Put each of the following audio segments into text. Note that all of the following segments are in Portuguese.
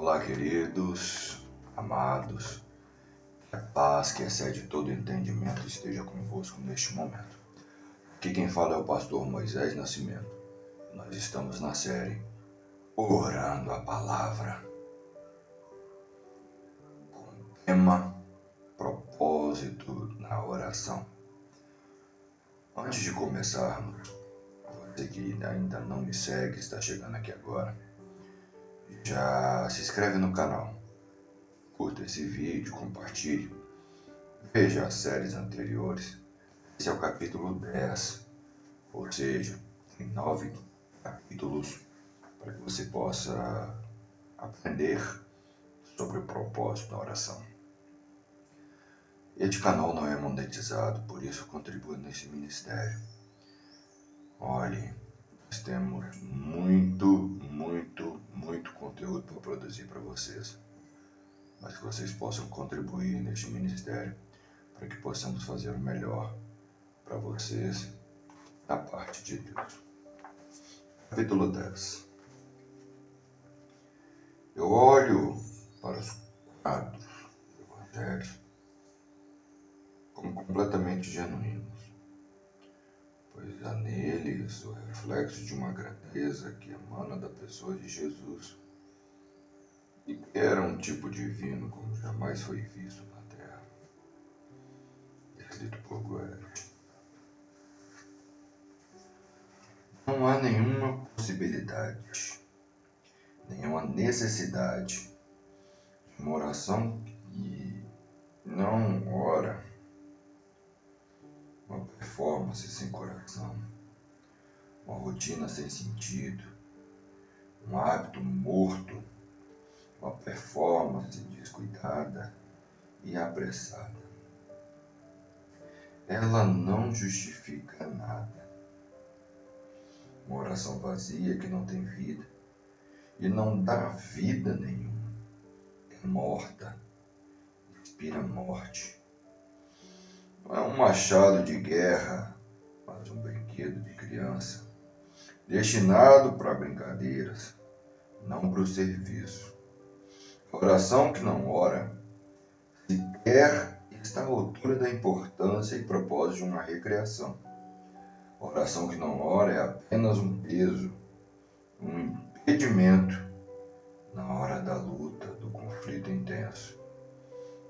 Olá, queridos, amados, que a paz que excede todo entendimento esteja convosco neste momento. Aqui quem fala é o pastor Moisés Nascimento. Nós estamos na série Orando a Palavra, com o tema Propósito na Oração. Antes de começarmos, você que ainda não me segue, está chegando aqui agora, já se inscreve no canal, curta esse vídeo, compartilhe, veja as séries anteriores. Esse é o capítulo 10, ou seja, tem 9 capítulos para que você possa aprender sobre o propósito da oração. Este canal não é monetizado, por isso contribua nesse ministério. Olhe, nós temos muito conteúdo para produzir para vocês, mas que vocês possam contribuir neste ministério para que possamos fazer o melhor para vocês da parte de Deus. Capítulo 10. Eu olho para os quadros do Evangelho como completamente genuínos, pois há neles o reflexo de uma grandeza que emana da pessoa de Jesus e que era um tipo divino como jamais foi visto na terra. Escrito por Goethe. Não há nenhuma possibilidade, nenhuma necessidade de uma oração que não ora, uma performance sem coração, uma rotina sem sentido, um hábito morto, uma performance descuidada e apressada. Ela não justifica nada. Uma oração vazia que não tem vida e não dá vida nenhuma. É morta, inspira morte. Não é um machado de guerra, mas um brinquedo de criança, destinado para brincadeiras, não para o serviço. A oração que não ora sequer está à altura da importância e propósito de uma recreação. A oração que não ora é apenas um peso, um impedimento na hora da luta, do conflito intenso.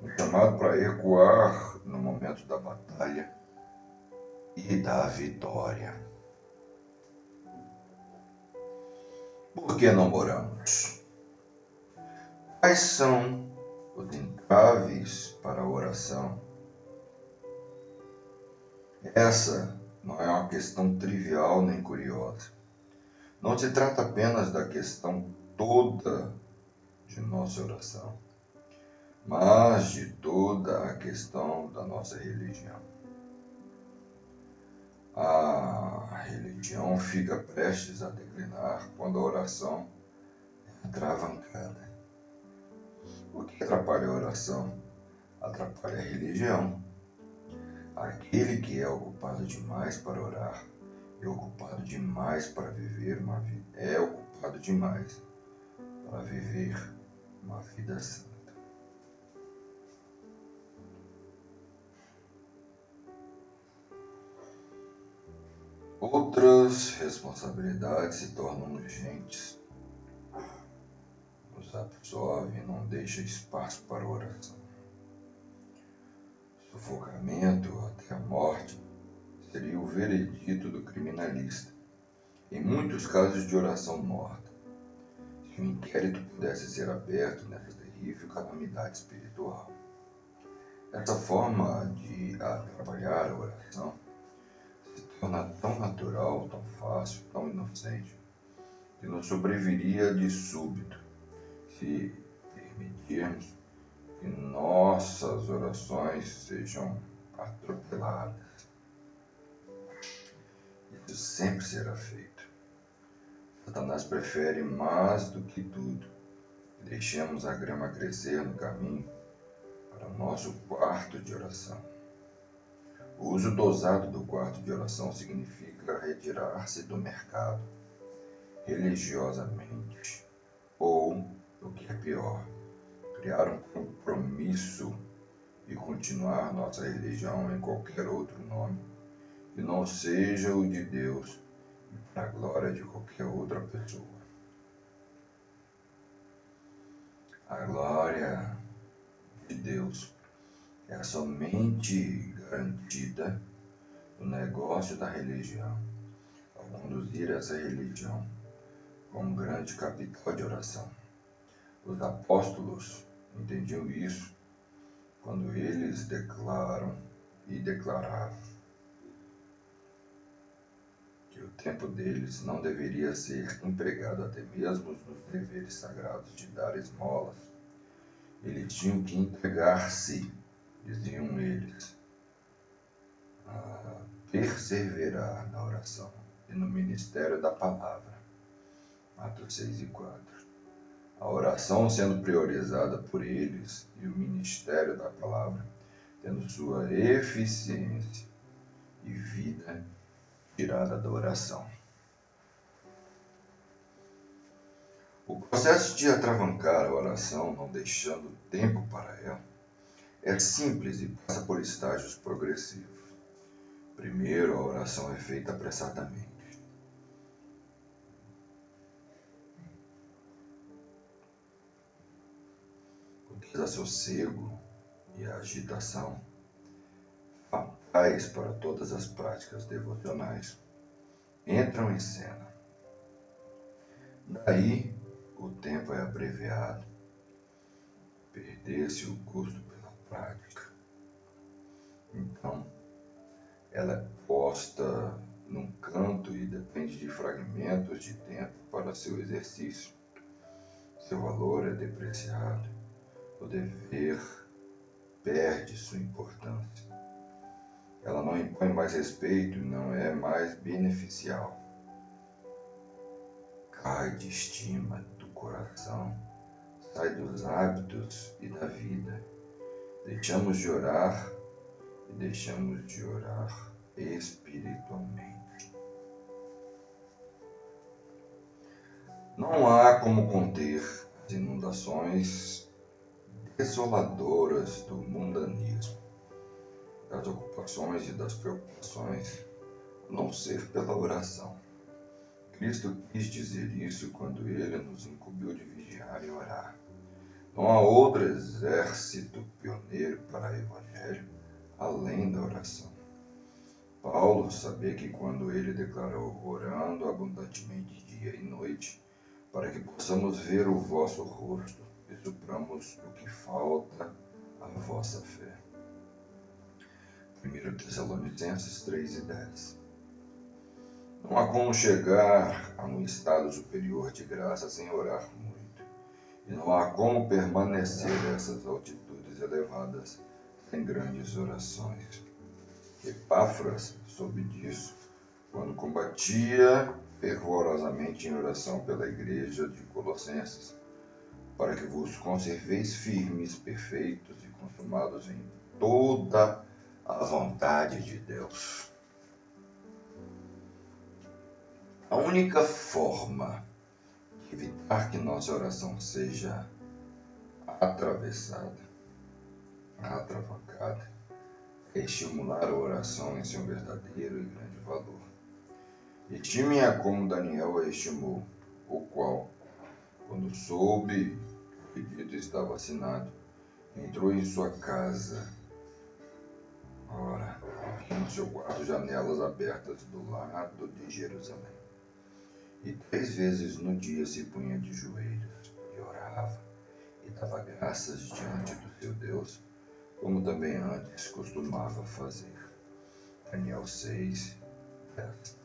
Um chamado para recuar no momento da batalha e da vitória. Por que não oramos? Quais são os entraves para a oração? Essa não é uma questão trivial nem curiosa. Não se trata apenas da questão toda de nossa oração, mas de toda a questão da nossa religião. A religião fica prestes a declinar quando a oração é atravancada. O que atrapalha a oração? Atrapalha a religião. Aquele que é ocupado demais para orar é ocupado demais para viver uma vida. É ocupado demais para viver uma vida santa. Outras responsabilidades se tornam urgentes, nos absorve e não deixa espaço para a oração. Sufocamento até a morte seria o veredito do criminalista, em muitos casos de oração morta, se um inquérito pudesse ser aberto nessa terrível calamidade espiritual. Essa forma de atrapalhar a oração se torna tão natural, tão fácil, tão inocente, que nos sobreviria de súbito se permitirmos que nossas orações sejam atropeladas. Isso sempre será feito. Satanás prefere mais do que tudo que deixemos a grama crescer no caminho para o nosso quarto de oração. O uso dosado do quarto de oração significa retirar-se do mercado religiosamente ou O que é pior, criar um compromisso e continuar nossa religião em qualquer outro nome que não seja o de Deus e para a glória de qualquer outra pessoa. A glória de Deus é somente garantida no negócio da religião, ao conduzir essa religião com um grande capital de oração. Os apóstolos entendiam isso quando eles declararam que o tempo deles não deveria ser empregado até mesmo nos deveres sagrados de dar esmolas. Eles tinham que entregar-se, diziam eles, a perseverar na oração e no ministério da palavra. Atos 6 e 4. A oração sendo priorizada por eles e o ministério da palavra tendo sua eficiência e vida tirada da oração. O processo de atravancar a oração, não deixando tempo para ela, é simples e passa por estágios progressivos. Primeiro, a oração é feita apressadamente. O desassossego e a agitação fatais para todas as práticas devocionais entram em cena. Daí, o tempo é abreviado, perder-se o gosto pela prática. Então, ela é posta num canto e depende de fragmentos de tempo para seu exercício. Seu valor é depreciado, o dever perde sua importância. Ela não impõe mais respeito e não é mais beneficial. Cai de estima do coração, sai dos hábitos e da vida. Deixamos de orar e deixamos de orar espiritualmente. Não há como conter as inundações desoladoras do mundanismo, das ocupações e das preocupações, a não ser pela oração. Cristo quis dizer isso quando ele nos incumbiu de vigiar e orar. Não há outro exército pioneiro para o Evangelho além da oração. Paulo sabia que quando ele declarou orando abundantemente dia e noite, para que possamos ver o vosso rosto e supramos o que falta à vossa fé. 1 Tessalonicenses 3 e 10. Não há como chegar a um estado superior de graça sem orar muito, e não há como permanecer nessas altitudes elevadas sem grandes orações. Epáfras soube disso quando combatia fervorosamente em oração pela igreja de Colossenses, para que vos conserveis firmes, perfeitos e consumados em toda a vontade de Deus. A única forma de evitar que nossa oração seja atravancada, é estimular a oração em seu verdadeiro e grande valor. Estime-a como Daniel a estimou, o qual, quando soube que o pedido estava assinado, entrou em sua casa, no seu quarto, janelas abertas do lado de Jerusalém. E 3 vezes no dia se punha de joelhos e orava e dava graças diante do seu Deus, como também antes costumava fazer. Daniel 6, 10.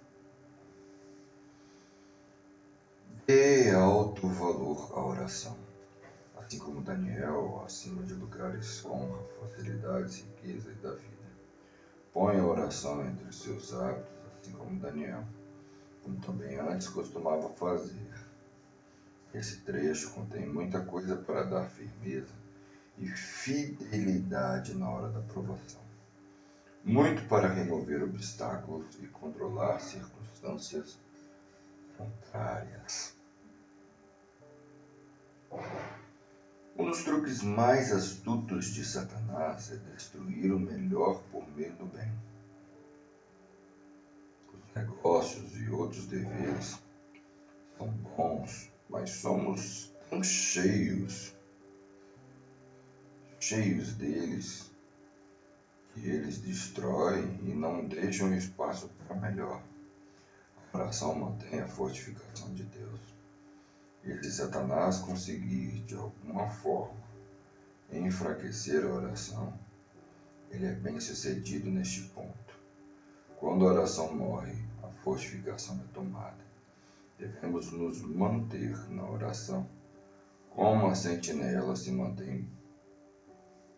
Dê alto valor à oração. Assim como Daniel, acima de lugares, honra, facilidades, riqueza e da vida. Põe a oração entre os seus hábitos, assim como Daniel, como também antes costumava fazer. Esse trecho contém muita coisa para dar firmeza e fidelidade na hora da provação. Muito para remover obstáculos e controlar circunstâncias contrárias. Um dos truques mais astutos de Satanás é destruir o melhor por meio do bem. Os negócios e outros deveres são bons, mas somos tão cheios deles, que eles destroem e não deixam espaço para melhor. A oração mantém a fortificação de Deus. E se Satanás conseguir, de alguma forma, enfraquecer a oração, ele é bem sucedido neste ponto. Quando a oração morre, a fortificação é tomada. Devemos nos manter na oração, como a sentinela se mantém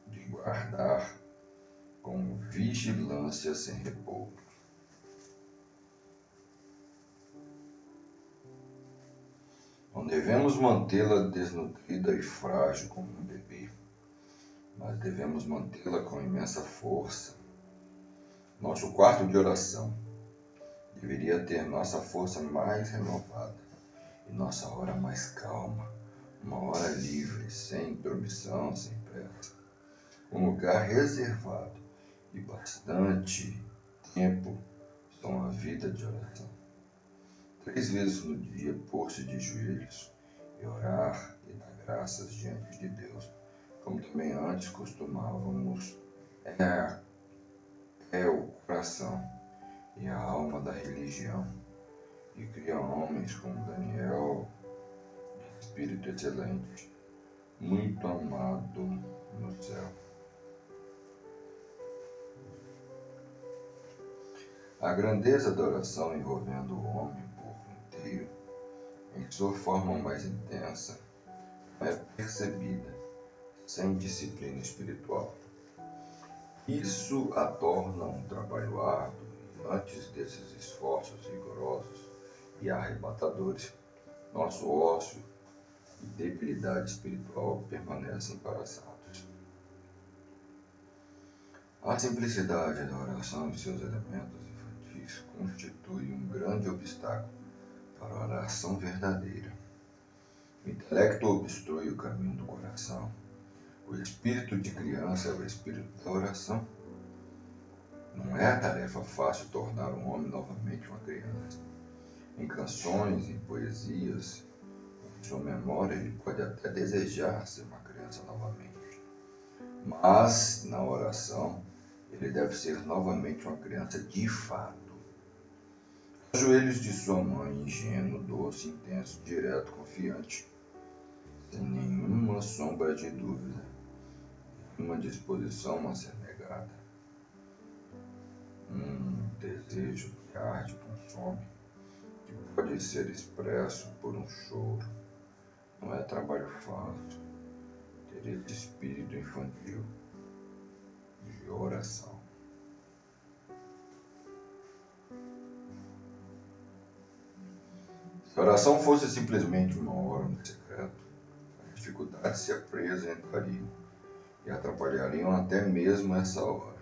de guardar com vigilância sem repouso. Não devemos mantê-la desnutrida e frágil como um bebê, mas devemos mantê-la com imensa força. Nosso quarto de oração deveria ter nossa força mais renovada e nossa hora mais calma, uma hora livre, sem intromissão, sem pressa. Um lugar reservado e bastante tempo são a vida de oração. 3 vezes no dia, pôr-se de joelhos e orar e dar graças diante de Deus, como também antes costumávamos, é o coração e a alma da religião, e cria homens como Daniel, de espírito excelente, muito amado no céu. A grandeza da oração envolvendo o homem por inteiro, em sua forma mais intensa, é percebida sem disciplina espiritual. Isso a torna um trabalho árduo, e antes desses esforços rigorosos e arrebatadores, nosso ócio e debilidade espiritual permanecem embaraçados. A simplicidade da oração e seus elementos infantis constitui um grande obstáculo para a oração verdadeira. O intelecto obstrui o caminho do coração. O espírito de criança é o espírito da oração. Não é tarefa fácil tornar um homem novamente uma criança. Em canções, em poesias, em sua memória, ele pode até desejar ser uma criança novamente. Mas, na oração, ele deve ser novamente uma criança de fato. Aos joelhos de sua mãe, ingênuo, doce, intenso, direto, confiante, sem nenhuma sombra de dúvida, uma disposição a ser negada, um desejo que arde e consome, que pode ser expresso por um choro. Não é trabalho fácil ter esse espírito infantil de oração. Se a oração fosse simplesmente uma hora no secreto, as dificuldades se apresentariam e atrapalhariam até mesmo essa hora.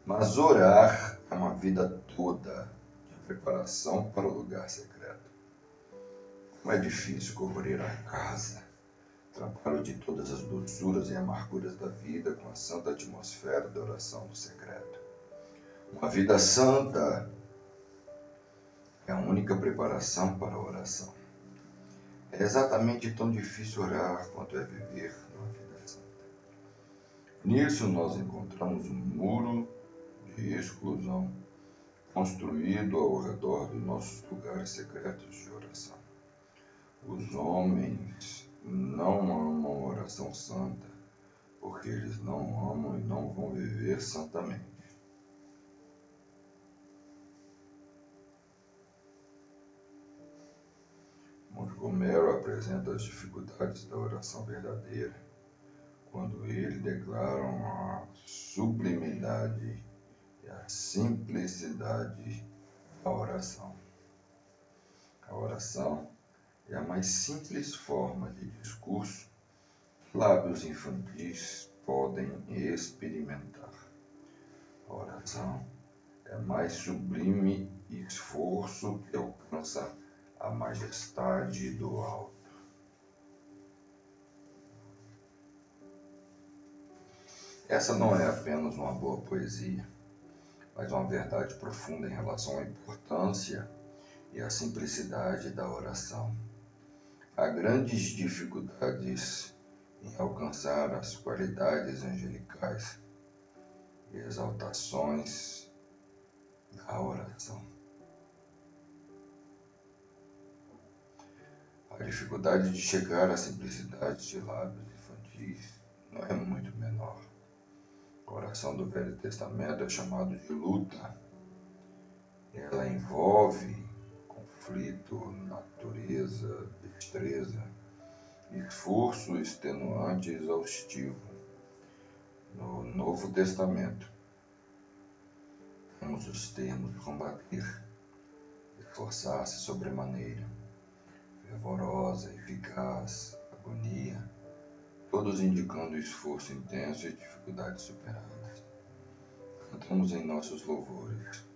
Mas orar é uma vida toda de preparação para o lugar secreto. Como é difícil correr a casa, trabalho de todas as doçuras e amarguras da vida com a santa atmosfera da oração do secreto. Uma vida santa é a única preparação para a oração. É exatamente tão difícil orar quanto é viver uma vida santa. Nisso nós encontramos um muro de exclusão construído ao redor dos nossos lugares secretos de oração. Os homens não amam a oração santa porque eles não amam e não vão viver santamente. Montgomery apresenta as dificuldades da oração verdadeira quando ele declara a sublimidade e a simplicidade da oração. A oração é a mais simples forma de discurso que lábios infantis podem experimentar. A oração é mais sublime esforço que alcança a majestade do alto. Essa não é apenas uma boa poesia, mas uma verdade profunda em relação à importância e à simplicidade da oração. Há grandes dificuldades em alcançar as qualidades angelicais e exaltações da oração. A dificuldade de chegar à simplicidade de lábios infantis não é muito menor. A oração do Velho Testamento é chamada de luta. Ela envolve conflito, natureza, destreza, esforço extenuante e exaustivo. No Novo Testamento, temos os termos combater, esforçar-se sobremaneira, fervorosa, eficaz, agonia, todos indicando esforço intenso e dificuldades superadas. Cantamos em nossos louvores.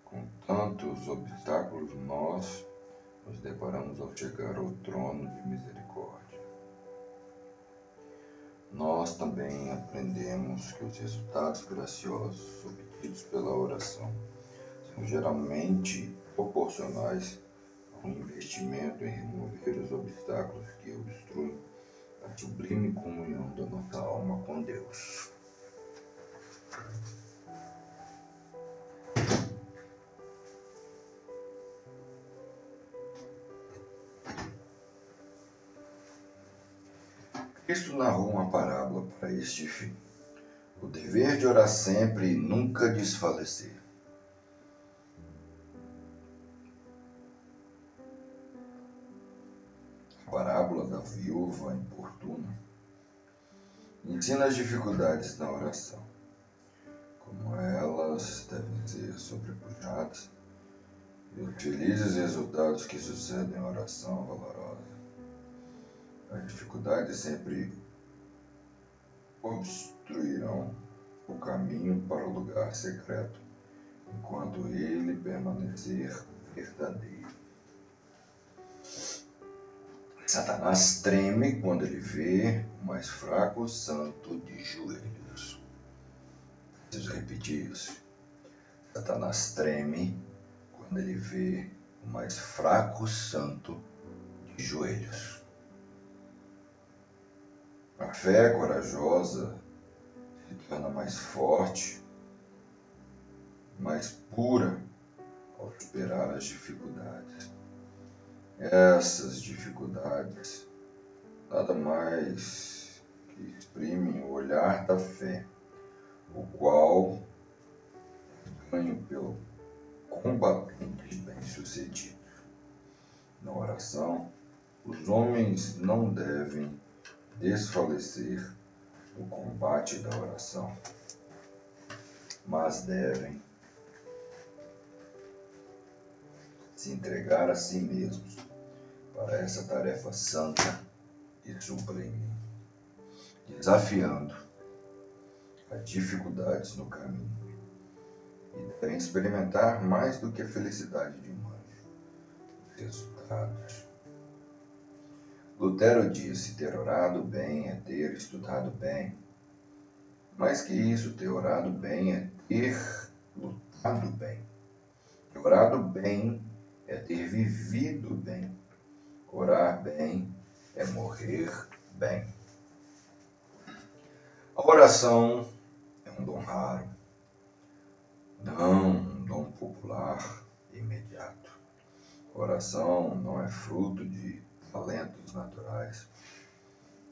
Com tantos obstáculos, nós nos deparamos ao chegar ao trono de misericórdia. Nós também aprendemos que os resultados graciosos obtidos pela oração são geralmente proporcionais ao investimento em remover os obstáculos que obstruem a sublime comunhão da nossa alma com Deus. Cristo narrou uma parábola para este fim: o dever de orar sempre e nunca desfalecer. A parábola da viúva importuna ensina as dificuldades da oração, como elas devem ser sobrepujadas e os felizes resultados que sucedem à oração valorosa. As dificuldades sempre obstruirão o caminho para o lugar secreto, enquanto ele permanecer verdadeiro. Satanás treme quando ele vê o mais fraco santo de joelhos. Preciso repetir isso. Satanás treme quando ele vê o mais fraco santo de joelhos. A fé corajosa se torna mais forte, mais pura ao superar as dificuldades. Essas dificuldades nada mais que exprimem o olhar da fé, o qual é ganho pelo combatente bem-sucedido. Na oração, os homens não devem desfalecer no combate da oração, mas devem se entregar a si mesmos para essa tarefa santa e sublime, desafiando as dificuldades no caminho, e devem experimentar mais do que a felicidade de um anjo, os resultados. Lutero disse: ter orado bem é ter estudado bem. Mais que isso, ter orado bem é ter lutado bem. Ter orado bem é ter vivido bem. Orar bem é morrer bem. A oração é um dom raro, não um dom popular e imediato. A oração não é fruto de talentos naturais.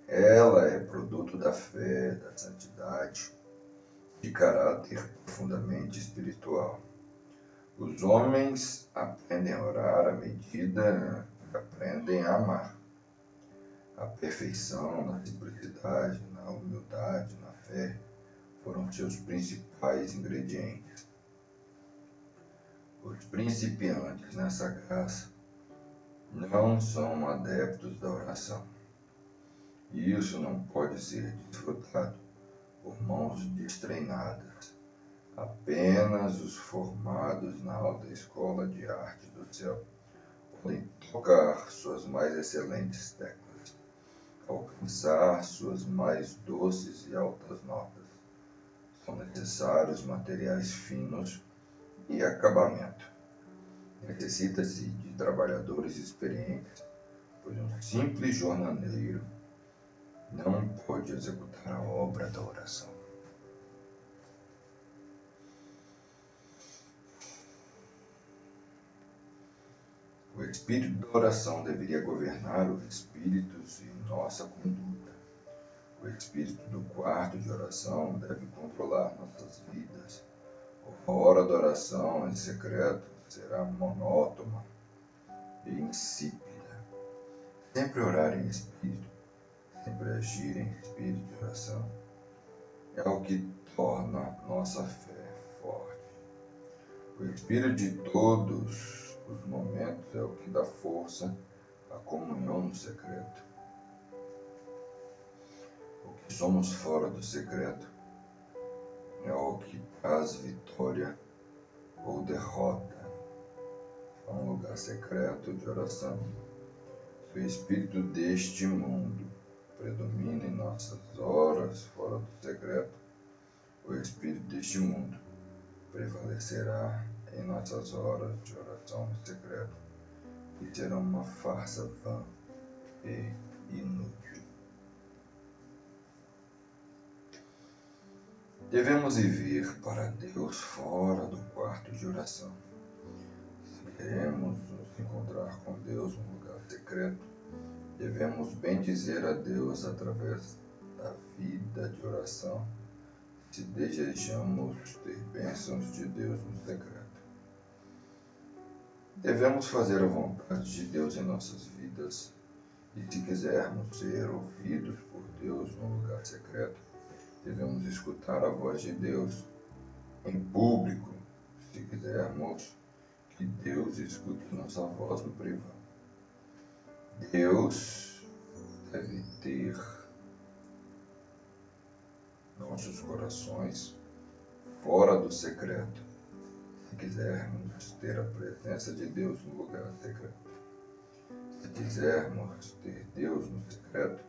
Ela é produto da fé, da santidade, de caráter profundamente espiritual. Os homens aprendem a orar à medida que aprendem a amar. A perfeição na simplicidade, na humildade, na fé foram seus principais ingredientes. Os principiantes nessa graça não são adeptos da oração. E isso não pode ser desfrutado por mãos destreinadas. Apenas os formados na alta escola de arte do céu podem tocar suas mais excelentes teclas, alcançar suas mais doces e altas notas. São necessários materiais finos e acabamento. Necessita-se de trabalhadores experientes, pois um simples jornaleiro não pode executar a obra da oração. O espírito da oração deveria governar os espíritos em nossa conduta. O espírito do quarto de oração deve controlar nossas vidas. A hora da oração em secreto será monótona e insípida. Sempre orar em espírito, sempre agir em espírito de oração é o que torna nossa fé forte. O espírito de todos os momentos é o que dá força à comunhão no secreto. O que somos fora do secreto é o que traz vitória ou derrota a um lugar secreto de oração. Se o espírito deste mundo predomina em nossas horas fora do secreto, o espírito deste mundo prevalecerá em nossas horas de oração no secreto, que será uma farsa vã e inútil. Devemos viver para Deus fora do quarto de oração. Se queremos nos encontrar com Deus num lugar secreto, devemos bendizer a Deus através da vida de oração, se desejamos ter bênçãos de Deus no secreto. Devemos fazer a vontade de Deus em nossas vidas, e se quisermos ser ouvidos por Deus num lugar secreto, devemos escutar a voz de Deus em público, se quisermos que Deus escute nossa voz no privado. Deus deve ter nossos corações fora do secreto, se quisermos ter a presença de Deus no lugar secreto. Se quisermos ter Deus no secreto,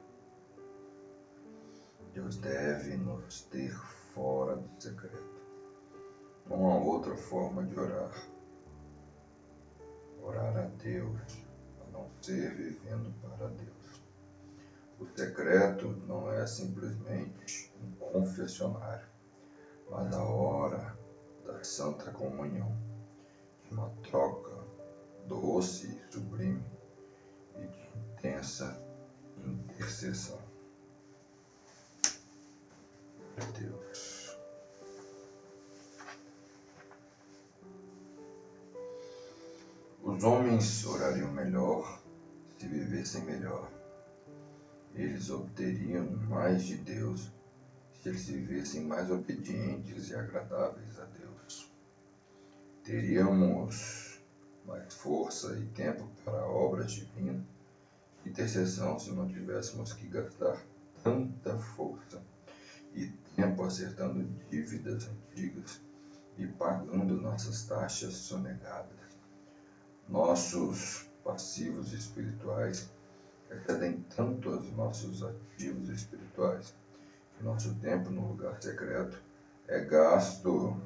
Deus deve nos ter fora do secreto. Não há outra forma de orar. Orar a Deus, a não ser vivendo para Deus. O secreto não é simplesmente um confessionário, mas a hora da Santa Comunhão, de uma troca doce e sublime e de intensa intercessão. Deus. Os homens orariam melhor se vivessem melhor. Eles obteriam mais de Deus se eles vivessem mais obedientes e agradáveis a Deus. Teríamos mais força e tempo para a obra divina e intercessão se não tivéssemos que gastar tanta força e tempo acertando dívidas antigas e pagando nossas taxas sonegadas. Nossos passivos espirituais excedem tanto aos nossos ativos espirituais que nosso tempo no lugar secreto é gasto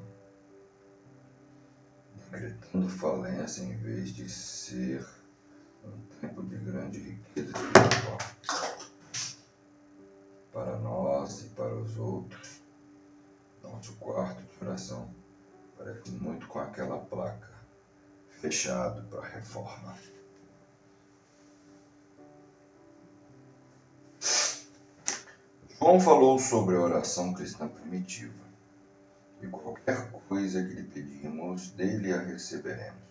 decretando falência em vez de ser um tempo de grande riqueza espiritual. Para nós e para os outros, nosso quarto de oração parece muito com aquela placa, fechado para reforma. João falou sobre a oração cristã primitiva, e qualquer coisa que lhe pedimos, dele a receberemos,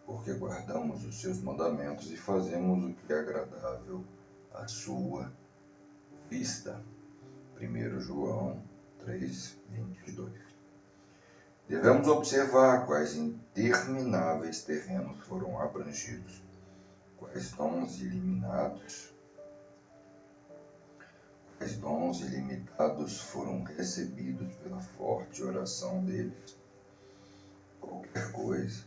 porque guardamos os seus mandamentos e fazemos o que é agradável à sua vista. 1 João 3:22. Devemos observar quais intermináveis terrenos foram abrangidos, quais dons ilimitados foram recebidos pela forte oração deles. Qualquer coisa,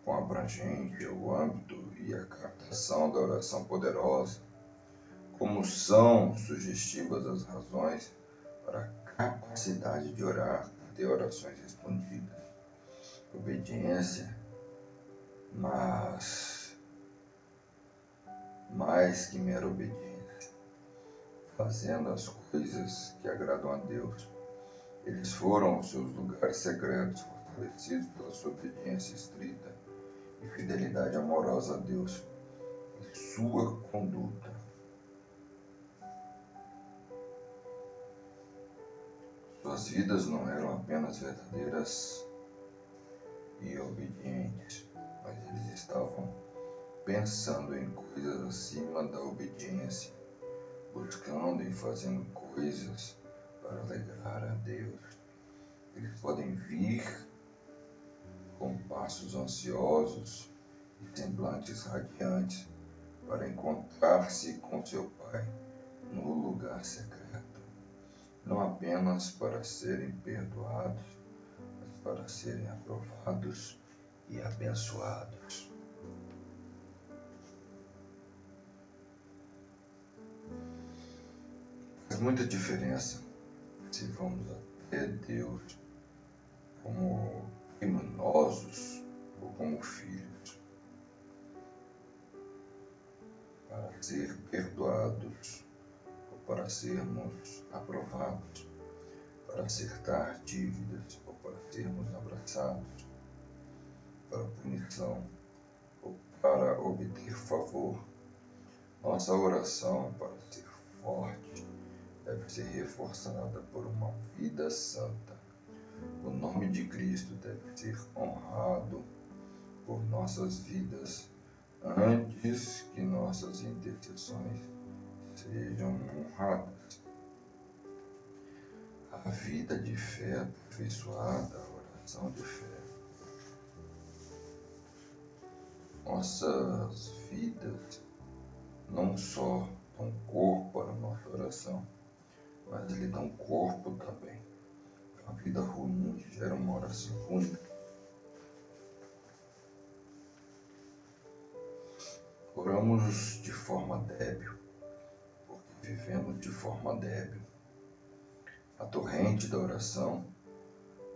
com abrangente o âmbito e a captação da oração poderosa, como são sugestivas as razões para capacidade de orar, ter orações respondidas. Obediência, mas mais que mera obediência, fazendo as coisas que agradam a Deus. Eles foram aos seus lugares secretos, fortalecidos pela sua obediência estrita e fidelidade amorosa a Deus em sua conduta. Suas vidas não eram apenas verdadeiras e obedientes, mas eles estavam pensando em coisas acima da obediência, buscando e fazendo coisas para alegrar a Deus. Eles podem vir com passos ansiosos e semblantes radiantes para encontrar-se com seu Pai no lugar secreto, não apenas para serem perdoados, mas para serem aprovados e abençoados. Faz muita diferença se vamos até Deus como criminosos ou como filhos, para ser perdoados ou para sermos aprovados, para acertar dívidas ou para sermos abraçados, para punição ou para obter favor. Nossa oração para ser forte deve ser reforçada por uma vida santa. O nome de Cristo deve ser honrado por nossas vidas antes que nossas intercessões sejam honradas. A vida de fé aperfeiçoada, a oração de fé. Nossas vidas não só dão corpo para a nossa oração, mas lhe dão corpo também. A vida ruim gera uma oração ruim. Oramos de forma débil, porque vivemos de forma débil. A torrente da oração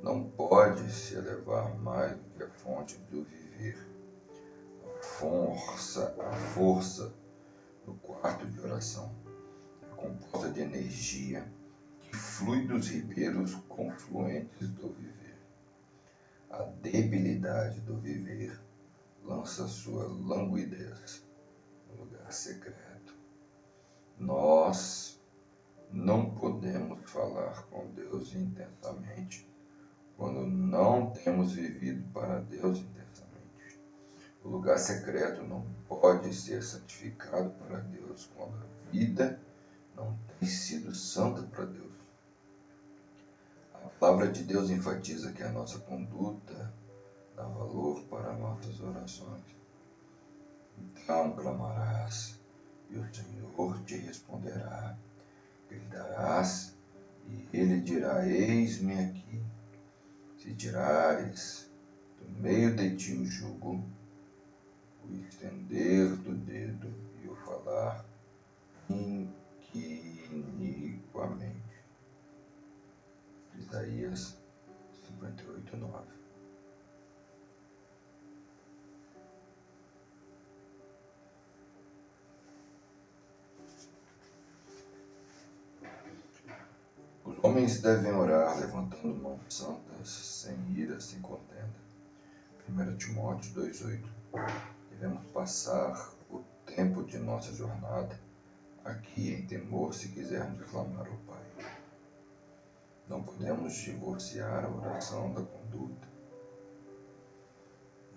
não pode se elevar mais do que a fonte do viver. A força do quarto de oração é composta de energia que flui dos ribeiros confluentes do viver. A debilidade do viver lança sua languidez no lugar secreto. Nós não podemos falar com Deus intensamente quando não temos vivido para Deus intensamente. O lugar secreto não pode ser santificado para Deus quando a vida não tem sido santa para Deus. A palavra de Deus enfatiza que a nossa conduta dá valor para nossas orações. Então clamarás, e o Senhor te responderá. Gritarás, e ele dirá: eis-me aqui. Se tirares do meio de ti o jugo, o estender do dedo e o falar iniquamente. Isaías 58:9. Os homens devem orar levantando mãos santas, sem ira, sem contenda. 1 Timóteo 2:8. Devemos passar o tempo de nossa jornada aqui em temor se quisermos clamar ao Pai. Não podemos divorciar a oração da conduta.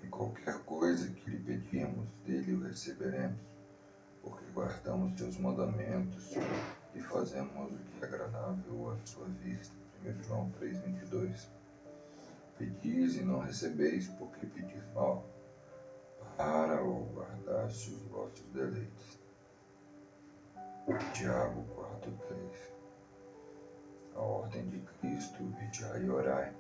Em qualquer coisa que lhe pedirmos, dele o receberemos, porque guardamos seus mandamentos e fazemos o que é agradável à sua vista. 1 João 3:22. Pedis e não recebeis, porque pedis mal, para ou guardaste os vossos deleites. Tiago 4:3. A ordem de Cristo, vigiai e orai,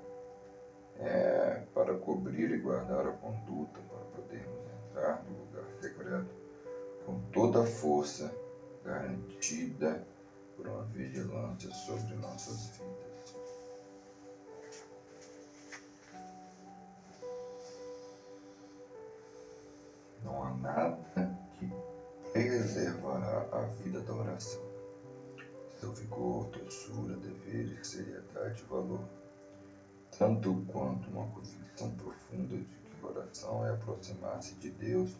é para cobrir e guardar a conduta, para podermos entrar no lugar secreto com toda a força garantida por uma vigilância sobre nossas vidas. Não há nada que preservará a vida da oração. Seu vigor, doçura, deveres, seriedade e valor, tanto quanto uma convicção profunda de que a oração é aproximar-se de Deus,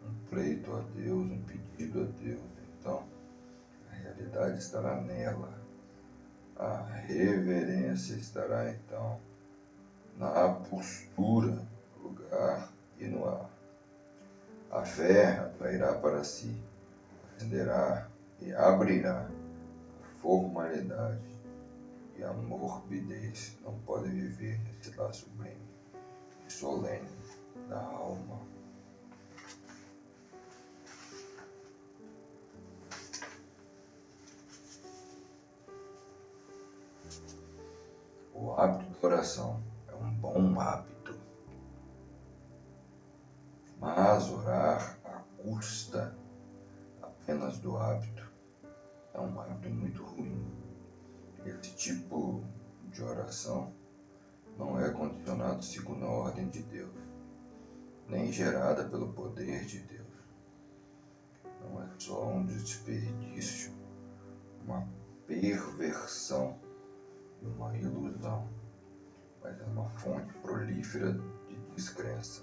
um pleito a Deus, um pedido a Deus. Então, a realidade estará nela. A reverência estará, então, na postura, no lugar e no ar. A fé atrairá para si, acenderá e abrirá a formalidade, e a morbidez não pode viver nesse lar sublime e solene da alma. O hábito da oração é um bom hábito, mas orar à custa apenas do hábito é um hábito muito ruim. Esse tipo de oração não é condicionado segundo a ordem de Deus, nem gerada pelo poder de Deus. Não é só um desperdício, uma perversão e uma ilusão, mas é uma fonte prolífera de descrença.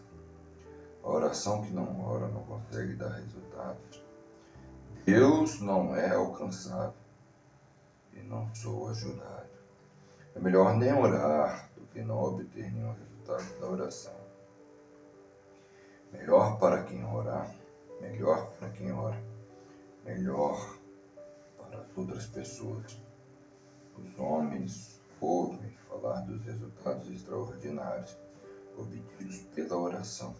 A oração que não ora não consegue dar resultados. Deus não é alcançado e não sou ajudado. É melhor nem orar do que não obter nenhum resultado da oração. Melhor para quem ora, melhor para as outras pessoas. Os homens ouvem falar dos resultados extraordinários obtidos pela oração,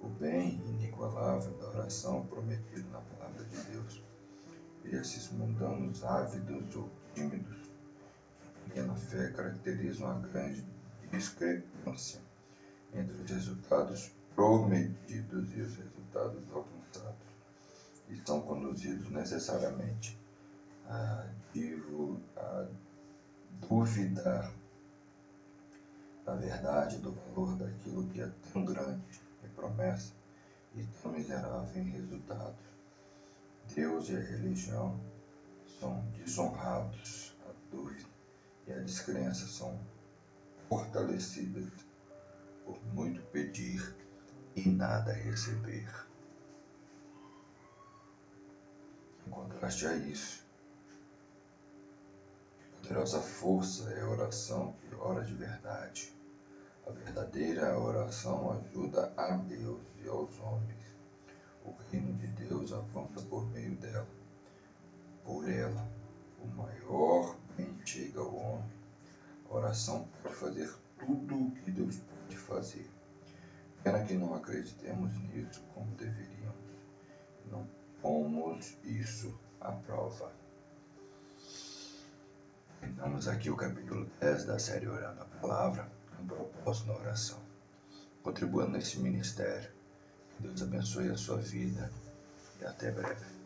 o bem inigualável da oração prometido na palavra de Deus. Esses mundanos ávidos ou tímidos, de pequena fé, caracterizam a grande discrepância entre os resultados prometidos e os resultados alcançados, e são conduzidos necessariamente a duvidar da verdade, do valor daquilo que é tão grande em promessa e tão miserável em resultados. Deus e a religião são desonrados, a dúvida e a descrença são fortalecidas por muito pedir e nada receber. Em contraste a isso, a poderosa força é a oração que ora de verdade. A verdadeira oração ajuda a Deus e aos homens. O reino de Deus avança por meio dela. Por ela, o maior bem chega ao homem. A oração pode fazer tudo o que Deus pode fazer. Pena que não acreditemos nisso como deveríamos. Não pomos isso à prova. Terminamos aqui o capítulo 10 da série Orando a Palavra, um propósito na oração. Contribua nesse ministério. Que Deus abençoe a sua vida e até breve.